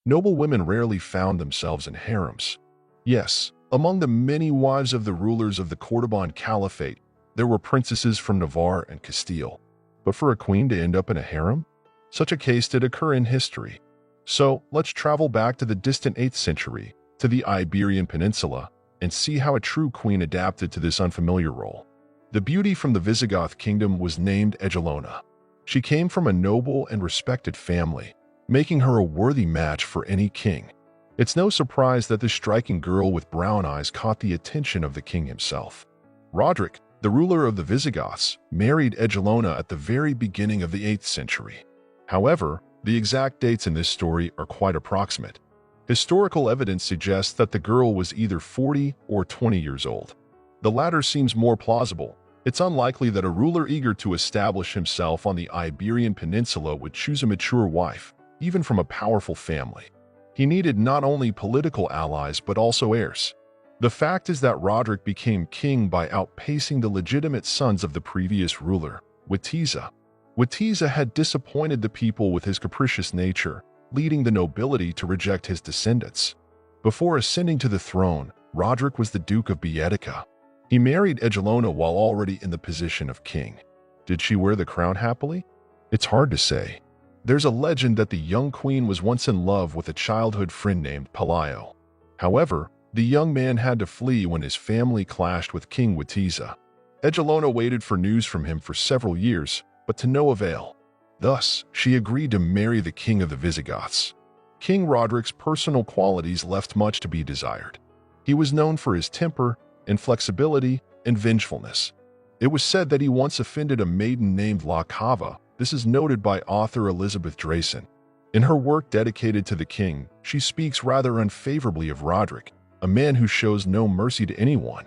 Noble women rarely found themselves in harems. Yes, among the many wives of the rulers of the Cordoba Caliphate, there were princesses from Navarre and Castile. But for a queen to end up in a harem? Such a case did occur in history. So let's travel back to the distant 8th century, to the Iberian Peninsula, and see how a true queen adapted to this unfamiliar role. The beauty from the Visigoth kingdom was named Egelona. She came from a noble and respected family, making her a worthy match for any king. It's no surprise that this striking girl with brown eyes caught the attention of the king himself. Roderick, the ruler of the Visigoths, married Egelona at the very beginning of the 8th century. However, the exact dates in this story are quite approximate. Historical evidence suggests that the girl was either 40 or 20 years old. The latter seems more plausible. It's unlikely that a ruler eager to establish himself on the Iberian Peninsula would choose a mature wife, even from a powerful family. He needed not only political allies but also heirs. The fact is that Roderick became king by outpacing the legitimate sons of the previous ruler, Witiza. Witiza had disappointed the people with his capricious nature, leading the nobility to reject his descendants. Before ascending to the throne, Roderick was the Duke of Boetica. He married Egelona while already in the position of king. Did she wear the crown happily? It's hard to say. There's a legend that the young queen was once in love with a childhood friend named Pelayo. However, the young man had to flee when his family clashed with King Witiza. Egelona waited for news from him for several years, but to no avail. Thus, she agreed to marry the king of the Visigoths. King Roderick's personal qualities left much to be desired. He was known for his temper, inflexibility, and vengefulness. It was said that he once offended a maiden named La Cava. This is noted by author Elizabeth Drayson. In her work dedicated to the king, she speaks rather unfavorably of Roderick, a man who shows no mercy to anyone.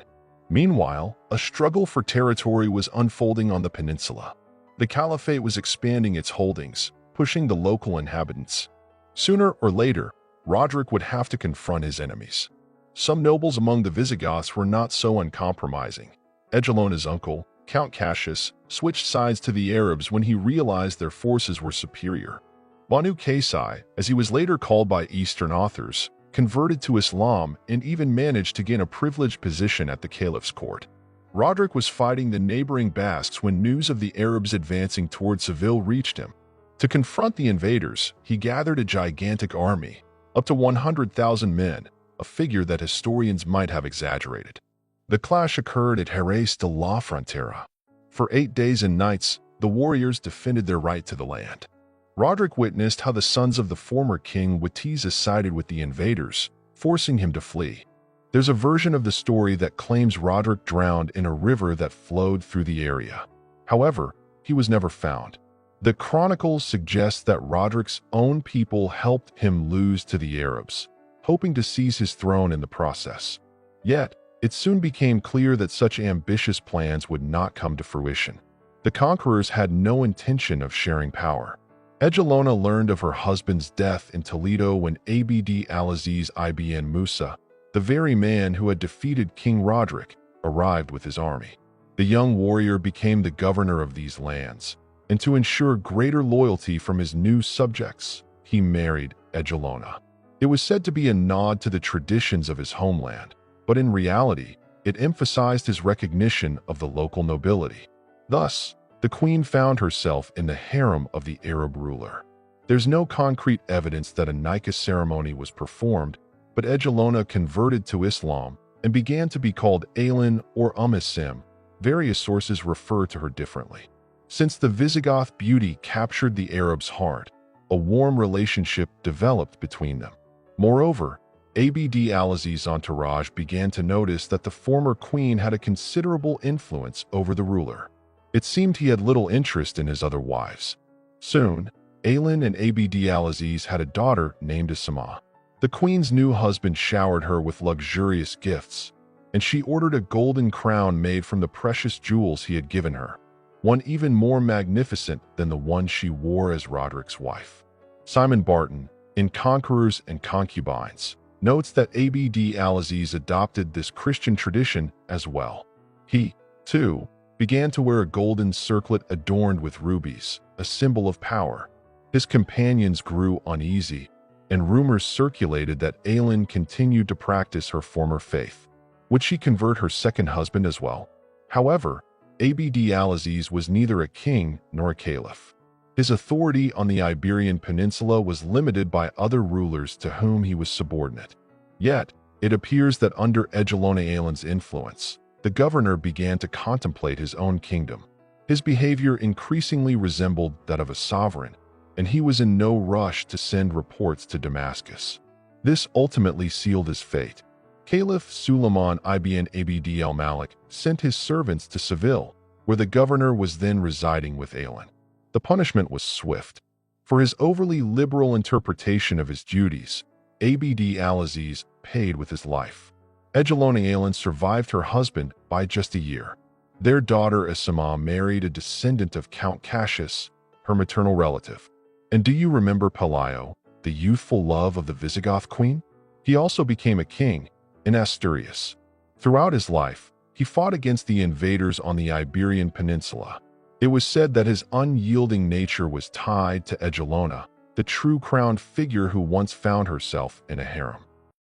Meanwhile, a struggle for territory was unfolding on the peninsula. The caliphate was expanding its holdings, pushing the local inhabitants. Sooner or later, Roderick would have to confront his enemies. Some nobles among the Visigoths were not so uncompromising. Egelona's uncle, Count Cassius, switched sides to the Arabs when he realized their forces were superior. Banu Qasi, as he was later called by Eastern authors, converted to Islam and even managed to gain a privileged position at the caliph's court. Roderick was fighting the neighboring Basques when news of the Arabs advancing toward Seville reached him. To confront the invaders, he gathered a gigantic army, up to 100,000 men, a figure that historians might have exaggerated. The clash occurred at Jerez de la Frontera. For 8 days and nights, the warriors defended their right to the land. Roderick witnessed how the sons of the former king Witiza sided with the invaders, forcing him to flee. There's a version of the story that claims Roderick drowned in a river that flowed through the area. However, he was never found. The chronicles suggest that Roderick's own people helped him lose to the Arabs, hoping to seize his throne in the process. Yet, it soon became clear that such ambitious plans would not come to fruition. The conquerors had no intention of sharing power. Egelona learned of her husband's death in Toledo when Abd al-Aziz ibn Musa, the very man who had defeated King Roderick, arrived with his army. The young warrior became the governor of these lands, and to ensure greater loyalty from his new subjects, he married Egelona. It was said to be a nod to the traditions of his homeland, but in reality, it emphasized his recognition of the local nobility. Thus, the queen found herself in the harem of the Arab ruler. There's no concrete evidence that a nikah ceremony was performed, but Egelona converted to Islam and began to be called Aylin or Sim. Various sources refer to her differently. Since the Visigoth beauty captured the Arabs' heart, a warm relationship developed between them. Moreover, Abd al-Aziz's entourage began to notice that the former queen had a considerable influence over the ruler. It seemed he had little interest in his other wives. Soon, Aylin and Abd al-Aziz had a daughter named Asma. The queen's new husband showered her with luxurious gifts, and she ordered a golden crown made from the precious jewels he had given her, one even more magnificent than the one she wore as Roderick's wife. Simon Barton, in Conquerors and Concubines, notes that Abd al-Aziz adopted this Christian tradition as well. He, too, began to wear a golden circlet adorned with rubies, a symbol of power. His companions grew uneasy. and rumors circulated that Aelin continued to practice her former faith. Would she convert her second husband as well? However, Abd-al-Aziz was neither a king nor a caliph. His authority on the Iberian Peninsula was limited by other rulers to whom he was subordinate. Yet, it appears that under Egelona Aelin's influence, the governor began to contemplate his own kingdom. His behavior increasingly resembled that of a sovereign, and he was in no rush to send reports to Damascus. This ultimately sealed his fate. Caliph Suleiman ibn Abd al-Malik sent his servants to Seville, where the governor was then residing with Aelin. The punishment was swift. For his overly liberal interpretation of his duties, Abd-al-Aziz paid with his life. Egelona Aelin survived her husband by just a year. Their daughter Asima married a descendant of Count Cassius, her maternal relative. And do you remember Pelayo, the youthful love of the Visigoth queen? He also became a king in Asturias. Throughout his life, he fought against the invaders on the Iberian Peninsula. It was said that his unyielding nature was tied to Egelona, the true crowned figure who once found herself in a harem.